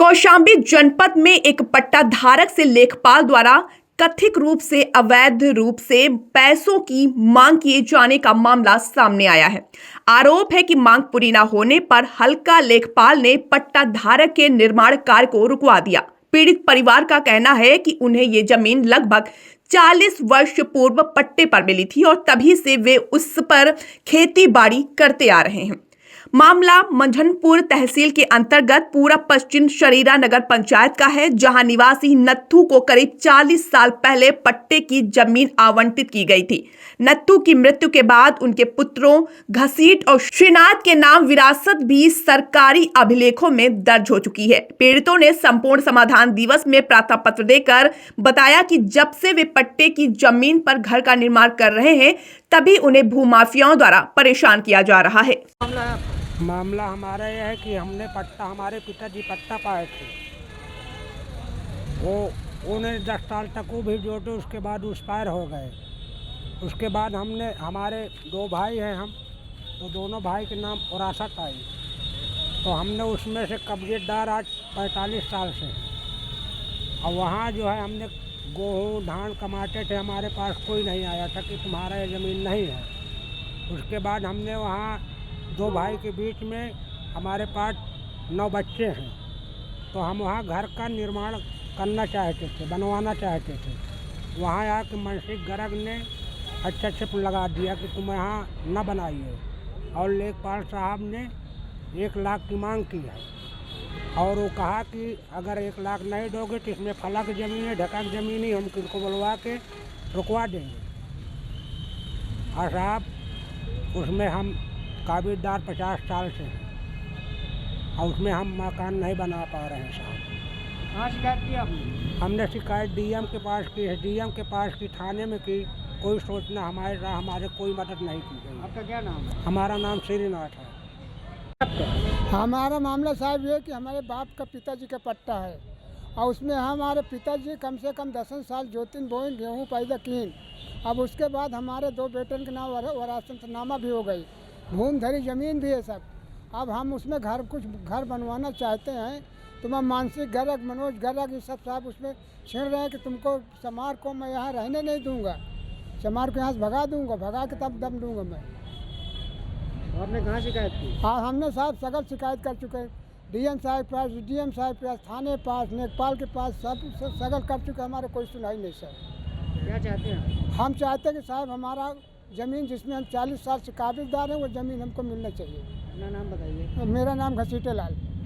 कौशाम्बी जनपद में एक पट्टा धारक से लेखपाल द्वारा कथित रूप से अवैध रूप से पैसों की मांग किए जाने का मामला सामने आया है। आरोप है कि मांग पूरी न होने पर हल्का लेखपाल ने पट्टा धारक के निर्माण कार्य को रुकवा दिया। पीड़ित परिवार का कहना है कि उन्हें ये जमीन लगभग 40 वर्ष पूर्व पट्टे पर मिली थी और तभी से वे उस पर खेती बाड़ी करते आ रहे हैं। मामला मंझनपुर तहसील के अंतर्गत पूरा पश्चिम शरीरा नगर पंचायत का है, जहां निवासी नत्थू को करीब 40 साल पहले पट्टे की जमीन आवंटित की गई थी। नत्थू की मृत्यु के बाद उनके पुत्रों घसीट और श्रीनाथ के नाम विरासत भी सरकारी अभिलेखों में दर्ज हो चुकी है। पीड़ितों ने संपूर्ण समाधान दिवस में प्रार्थना पत्र देकर बताया कि जब से वे पट्टे की जमीन पर घर का निर्माण कर रहे हैं, तभी उन्हें भूमाफियाओं द्वारा परेशान किया जा रहा है। मामला हमारा यह है कि हमारे पिताजी पट्टा पाए थे। वो उन्हें 10 साल तक वो भी जोटे, उसके बाद एक्सपायर हो गए। उसके बाद हमारे 2 भाई हैं हम, तो दोनों भाई के नाम विरासत आई, तो हमने उसमें से कब्जेदार आज 45 साल से हैं। और वहाँ जो है हमने गेहूँ धान कमाते थे, हमारे पास कोई नहीं आया था कि तुम्हारा ये ज़मीन नहीं है। उसके बाद हमने वहाँ 2 भाई के बीच में हमारे पास 9 बच्चे हैं, तो हम वहाँ घर का निर्माण करना चाहते थे, बनवाना चाहते थे। वहाँ आके मानसिक गर्ग ने अच्छे लगा दिया कि तुम यहाँ न बनाइए, और लेखपाल साहब ने 1 लाख की मांग की है और वो कहा कि अगर 1 लाख नहीं दोगे तो इसमें फलक ज़मीन है, ढकक ज़मीन ही हम किनको बुलवा के रुकवा देंगे। और साहब उसमें हम काबिलदार 50 साल से हैं और उसमें हम मकान नहीं बना पा रहे हैं साहब। कहाँ शिकायत की आपने? हमने शिकायत डीएम के पास की है, डीएम के पास की, थाने में की, कोई सोचना हमारे कोई मदद नहीं की गई। आपका क्या नाम है? हमारा नाम श्रीनाथ है। हमारा मामला साहब ये है कि हमारे बाप का पिताजी का पट्टा है और उसमें हमारे पिताजी कम से कम 10 साल जोतिन बोइन गेहूँ पैदा किन। अब उसके बाद हमारे 2 बेटन के नाम वरासतनामा भी हो गई, भूमधरी ज़मीन भी है सब। अब हम उसमें कुछ घर बनवाना चाहते हैं, तो मैं मानसिक गर्ग, मनोज गर्ग, ये सब साहब उसमें छिड़ रहे हैं कि तुमको समार को मैं यहाँ रहने नहीं दूंगा, समार को यहाँ से भगा के तब दम दूंगा मैं। आपने कहाँ शिकायत की? हाँ, हमने साहब सगल शिकायत कर चुके हैं, डीएम साहब के पास, डीएम साहब के पास, थाने पास, लेखपाल के पास, सब सगल कर चुके, हमारे कोई सुनाई नहीं सर। क्या चाहते हैं? हम चाहते हैं कि साहब हमारा ज़मीन जिसमें हम 40 साल से काबिलदार हैं, वो ज़मीन हमको मिलना चाहिए। अपना नाम बताइए। मेरा नाम घसीटे लाल।